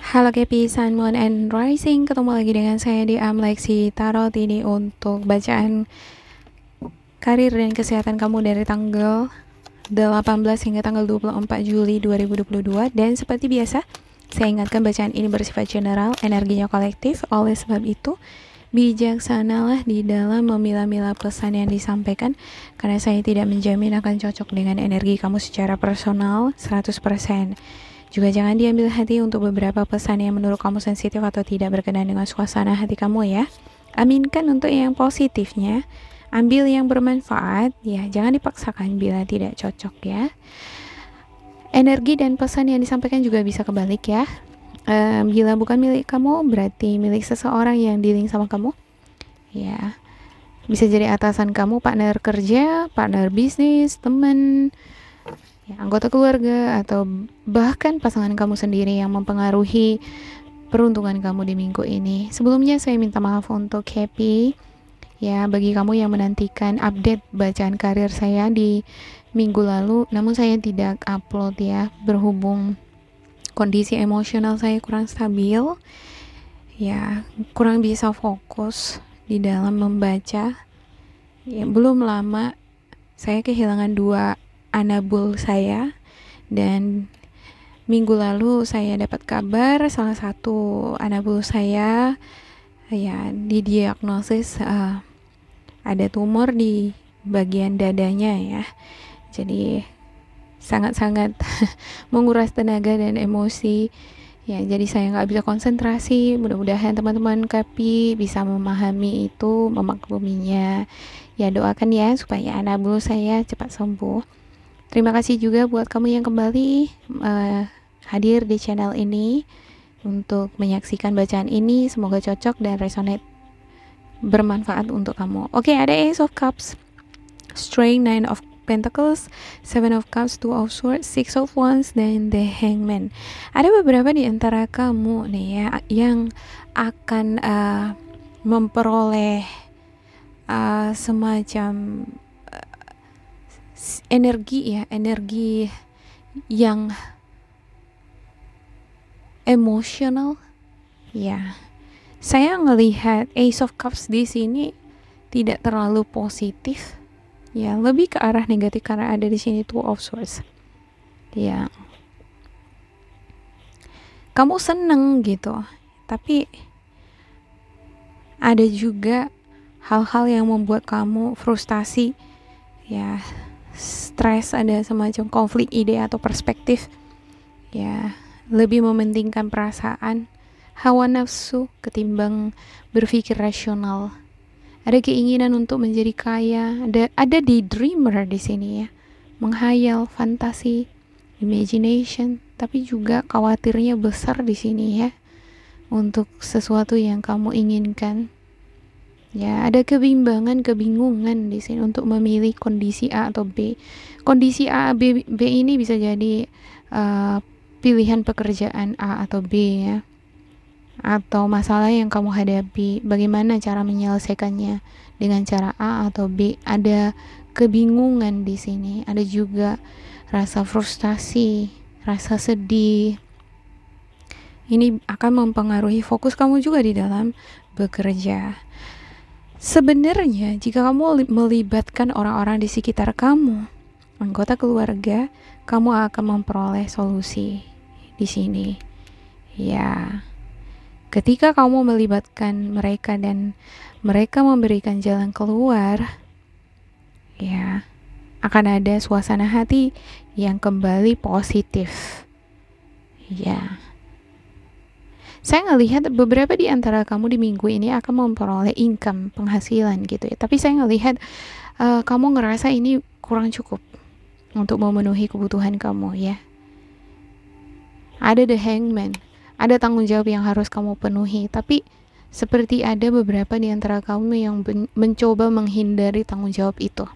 Halo Kepi, Sun, Moon, and Rising. Ketemu lagi dengan saya di Amlexi Tarot ini untuk bacaan karir dan kesehatan kamu dari tanggal 18 hingga tanggal 24 Juli 2022. Dan seperti biasa, saya ingatkan bacaan ini bersifat general, energinya kolektif. Oleh sebab itu, bijaksanalah di dalam memilah-milah pesan yang disampaikan, karena saya tidak menjamin akan cocok dengan energi kamu secara personal 100%. Juga jangan diambil hati untuk beberapa pesan yang menurut kamu sensitif atau tidak berkenan dengan suasana hati kamu ya. Aminkan untuk yang positifnya, ambil yang bermanfaat ya, jangan dipaksakan bila tidak cocok ya. Energi dan pesan yang disampaikan juga bisa kebalik ya. Bila bukan milik kamu, berarti milik seseorang yang dealing sama kamu ya. Bisa jadi atasan kamu, partner kerja, partner bisnis, teman ya, anggota keluarga, atau bahkan pasangan kamu sendiri yang mempengaruhi peruntungan kamu di minggu ini. Sebelumnya saya minta maaf untuk Happy ya, bagi kamu yang menantikan update bacaan karir saya di minggu lalu, namun saya tidak upload ya, berhubung kondisi emosional saya kurang stabil ya, kurang bisa fokus di dalam membaca ya. Belum lama saya kehilangan 2 anabul saya, dan minggu lalu saya dapat kabar salah satu anabul saya ya didiagnosis ada tumor di bagian dadanya ya. Jadi sangat-sangat menguras tenaga dan emosi ya, jadi saya nggak bisa konsentrasi. Mudah-mudahan teman-teman KAPI bisa memahami itu, memakluminya ya. Doakan ya supaya anabul saya cepat sembuh. Terima kasih juga buat kamu yang kembali hadir di channel ini untuk menyaksikan bacaan ini. Semoga cocok dan resonate, bermanfaat untuk kamu. Oke, ada Ace of Cups, Strength, 9 of Pentacles, 7 of Cups, 2 of Swords, 6 of Wands, dan The Hangman. Ada beberapa di antara kamu nih ya yang akan memperoleh semacam energi ya, energi yang emosional ya. Saya ngelihat Ace of Cups di sini tidak terlalu positif ya, lebih ke arah negatif karena ada di sini Two of Swords ya. Kamu seneng gitu, tapi ada juga hal-hal yang membuat kamu frustasi ya, stres, ada semacam konflik ide atau perspektif ya, lebih mementingkan perasaan, hawa nafsu ketimbang berpikir rasional. Ada keinginan untuk menjadi kaya, ada daydreamer di sini ya, menghayal, fantasi, imagination, tapi juga khawatirnya besar di sini ya untuk sesuatu yang kamu inginkan. Ya, ada kebingungan di sini untuk memilih kondisi A atau B. Kondisi A, B ini bisa jadi pilihan pekerjaan A atau B ya, atau masalah yang kamu hadapi, bagaimana cara menyelesaikannya dengan cara A atau B. Ada kebingungan di sini, ada juga rasa frustasi, rasa sedih. Ini akan mempengaruhi fokus kamu juga di dalam bekerja. Sebenarnya jika kamu melibatkan orang-orang di sekitar kamu, anggota keluarga, kamu akan memperoleh solusi di sini. Ya, ketika kamu melibatkan mereka dan mereka memberikan jalan keluar, ya, akan ada suasana hati yang kembali positif. Ya. Saya ngelihat beberapa di antara kamu di minggu ini akan memperoleh income, penghasilan gitu ya. Tapi saya ngelihat kamu ngerasa ini kurang cukup untuk memenuhi kebutuhan kamu ya. Ada The Hangman, ada tanggung jawab yang harus kamu penuhi. Tapi seperti ada beberapa di antara kamu yang mencoba menghindari tanggung jawab itu.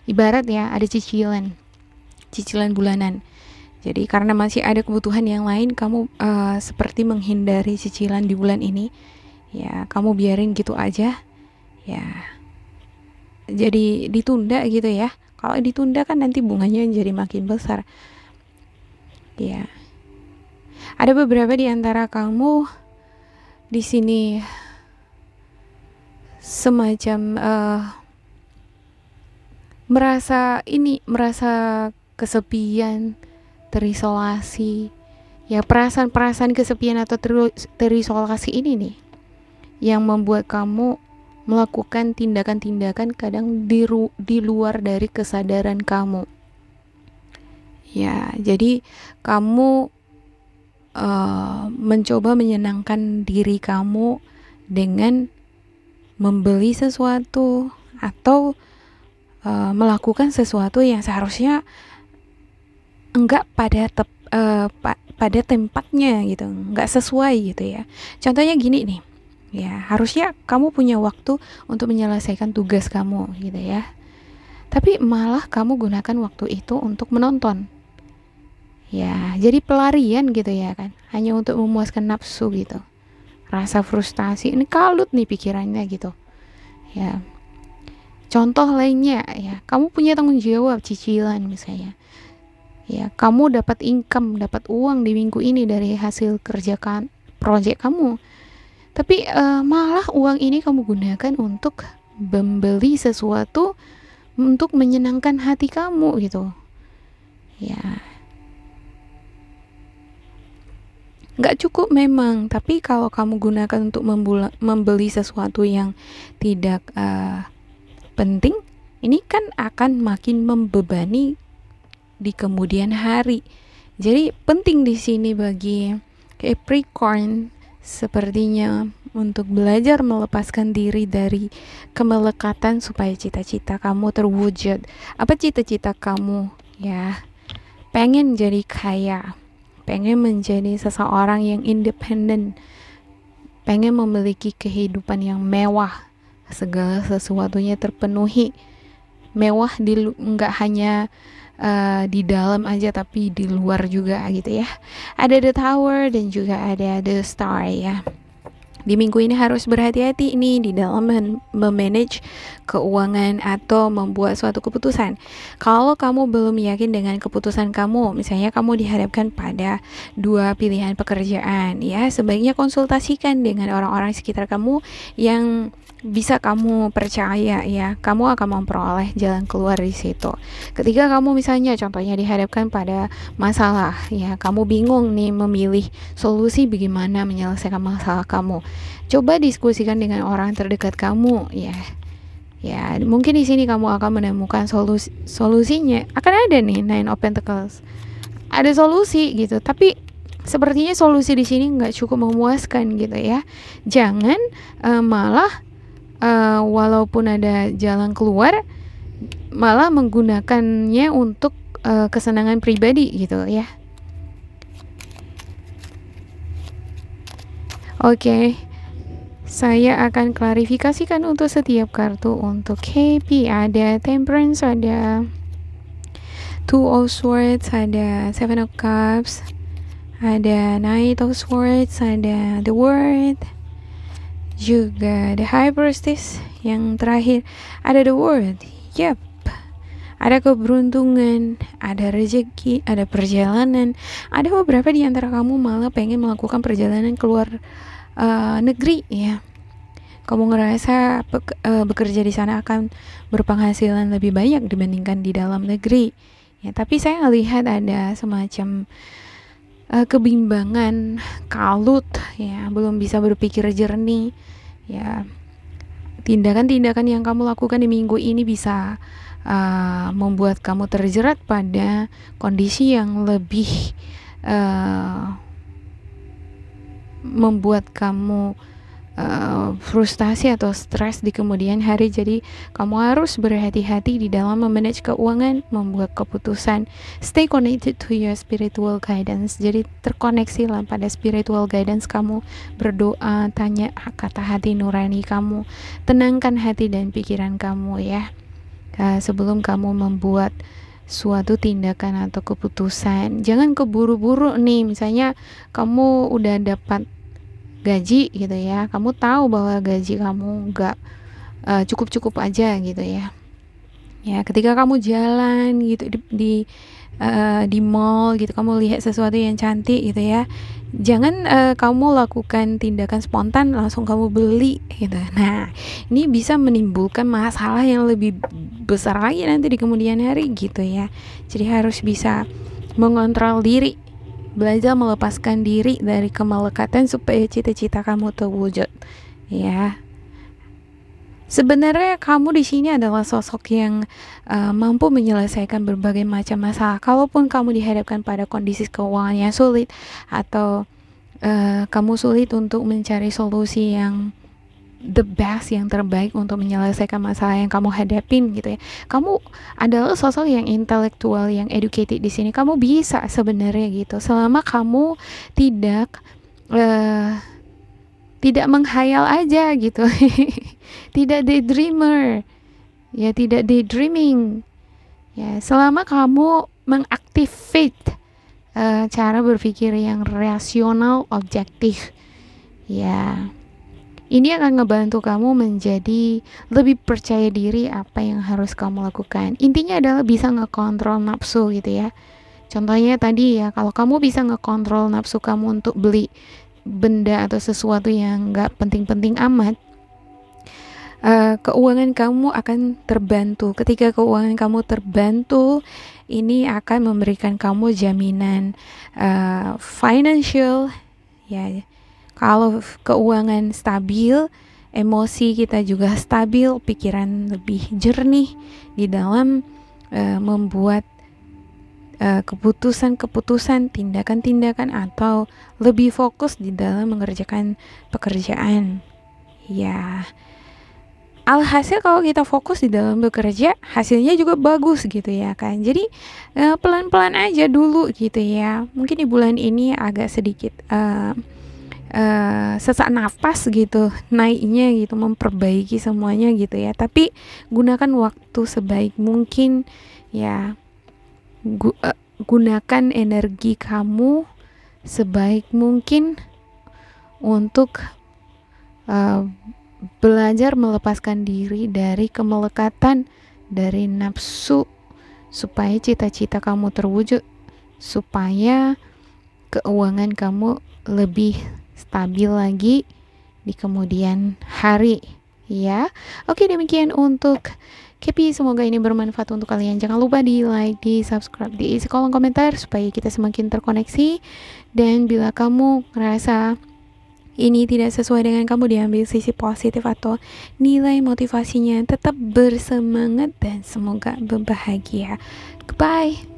Ibarat ya, ada cicilan bulanan. Jadi karena masih ada kebutuhan yang lain, kamu seperti menghindari cicilan di bulan ini ya, kamu biarin gitu aja ya, jadi ditunda gitu ya. Kalau ditunda kan nanti bunganya jadi makin besar ya. Ada beberapa di antara kamu di sini semacam merasa kesepian, terisolasi. Ya, perasaan-perasaan kesepian atau terisolasi ini nih yang membuat kamu melakukan tindakan-tindakan kadang di luar dari kesadaran kamu. Ya, jadi kamu mencoba menyenangkan diri kamu dengan membeli sesuatu atau melakukan sesuatu yang seharusnya enggak pada tempatnya gitu, enggak sesuai gitu ya. Contohnya gini nih, ya harusnya kamu punya waktu untuk menyelesaikan tugas kamu gitu ya, tapi malah kamu gunakan waktu itu untuk menonton. Ya, jadi pelarian gitu ya kan, hanya untuk memuaskan nafsu gitu. Rasa frustasi, ini kalut nih pikirannya gitu. Ya. Contoh lainnya ya, kamu punya tanggung jawab cicilan misalnya. Ya, kamu dapat income, dapat uang di minggu ini dari hasil kerjakan proyek kamu. Tapi malah uang ini kamu gunakan untuk membeli sesuatu untuk menyenangkan hati kamu gitu. Ya, nggak cukup memang, tapi kalau kamu gunakan untuk membeli sesuatu yang tidak penting, ini kan akan makin membebani di kemudian hari. Jadi penting di sini bagi Capricorn sepertinya untuk belajar melepaskan diri dari kemelekatan supaya cita-cita kamu terwujud. Apa cita-cita kamu? Ya, pengen jadi kaya, pengen menjadi seseorang yang independen, pengen memiliki kehidupan yang mewah, segala sesuatunya terpenuhi, mewah nggak hanya di dalam aja tapi di luar juga gitu ya. Ada The Tower dan juga ada The Star ya. Di minggu ini harus berhati-hati nih di dalam memanage keuangan atau membuat suatu keputusan. Kalau kamu belum yakin dengan keputusan kamu, misalnya kamu dihadapkan pada dua pilihan pekerjaan, ya sebaiknya konsultasikan dengan orang-orang sekitar kamu yang bisa kamu percaya ya, kamu akan memperoleh jalan keluar di situ. Ketika kamu misalnya contohnya dihadapkan pada masalah ya, kamu bingung nih memilih solusi bagaimana menyelesaikan masalah kamu, coba diskusikan dengan orang terdekat kamu ya. Ya, mungkin di sini kamu akan menemukan solusinya. Akan ada nih Nine of Pentacles. Ada solusi gitu, tapi sepertinya solusi di sini nggak cukup memuaskan gitu ya. Jangan malah walaupun ada jalan keluar, malah menggunakannya untuk kesenangan pribadi gitu ya. Oke, saya akan klarifikasikan untuk setiap kartu. Untuk KP ada Temperance, ada Two of Swords, ada Seven of Cups, ada Knight of Swords, ada The World, juga The High Priestess, yang terakhir ada The World. Yep, ada keberuntungan, ada rezeki, ada perjalanan. Ada beberapa di antara kamu malah pengen melakukan perjalanan keluar negeri ya. Kamu ngerasa bekerja di sana akan berpenghasilan lebih banyak dibandingkan di dalam negeri ya, tapi saya ngelihat ada semacam kebimbangan, kalut ya, belum bisa berpikir jernih ya. Tindakan-tindakan yang kamu lakukan di minggu ini bisa membuat kamu terjerat pada kondisi yang lebih membuat kamu frustasi atau stres di kemudian hari. Jadi kamu harus berhati-hati di dalam memanage keuangan, membuat keputusan. Stay connected to your spiritual guidance. Jadi terkoneksilah pada spiritual guidance kamu, berdoa, tanya kata hati nurani kamu, tenangkan hati dan pikiran kamu ya, sebelum kamu membuat suatu tindakan atau keputusan. Jangan keburu-buru nih. Misalnya kamu udah dapat gaji gitu ya, kamu tahu bahwa gaji kamu nggak cukup-cukup aja gitu ya. Ya, ketika kamu jalan gitu di di mall gitu, kamu lihat sesuatu yang cantik gitu ya, jangan kamu lakukan tindakan spontan langsung kamu beli gitu. Nah, ini bisa menimbulkan masalah yang lebih besar lagi nanti di kemudian hari gitu ya. Jadi harus bisa mengontrol diri, belajar melepaskan diri dari kemelekatan supaya cita-cita kamu terwujud ya. Sebenarnya kamu di sini adalah sosok yang mampu menyelesaikan berbagai macam masalah. Kalaupun kamu dihadapkan pada kondisi keuangan yang sulit atau kamu sulit untuk mencari solusi yang the best, yang terbaik untuk menyelesaikan masalah yang kamu hadapin gitu ya. Kamu adalah sosok yang intelektual, yang educated di sini. Kamu bisa sebenarnya gitu, selama kamu tidak menghayal aja gitu. Tidak daydreamer ya, tidak daydreaming ya, selama kamu mengaktifate cara berpikir yang rasional, objektif ya, ini akan ngebantu kamu menjadi lebih percaya diri apa yang harus kamu lakukan. Intinya adalah bisa ngekontrol nafsu gitu ya. Contohnya tadi ya, kalau kamu bisa ngekontrol nafsu kamu untuk beli benda atau sesuatu yang gak penting-penting amat, keuangan kamu akan terbantu. Ketika keuangan kamu terbantu, ini akan memberikan kamu jaminan financial ya. Kalau keuangan stabil, emosi kita juga stabil, pikiran lebih jernih di dalam membuat keputusan-keputusan, tindakan-tindakan, atau lebih fokus di dalam mengerjakan pekerjaan ya. Alhasil kalau kita fokus di dalam bekerja, hasilnya juga bagus gitu ya kan. Jadi pelan-pelan aja dulu gitu ya. Mungkin di bulan ini agak sedikit sesak nafas gitu naiknya gitu, memperbaiki semuanya gitu ya. Tapi gunakan waktu sebaik mungkin ya. Gunakan energi kamu sebaik mungkin untuk belajar melepaskan diri dari kemelekatan, dari nafsu, supaya cita-cita kamu terwujud, supaya keuangan kamu lebih stabil lagi di kemudian hari ya. Oke, demikian untuk Kepi, semoga ini bermanfaat untuk kalian. Jangan lupa di like, di subscribe, di isi kolom komentar supaya kita semakin terkoneksi. Dan bila kamu ngerasa ini tidak sesuai dengan kamu, diambil sisi positif atau nilai motivasinya, tetap bersemangat dan semoga berbahagia. Goodbye.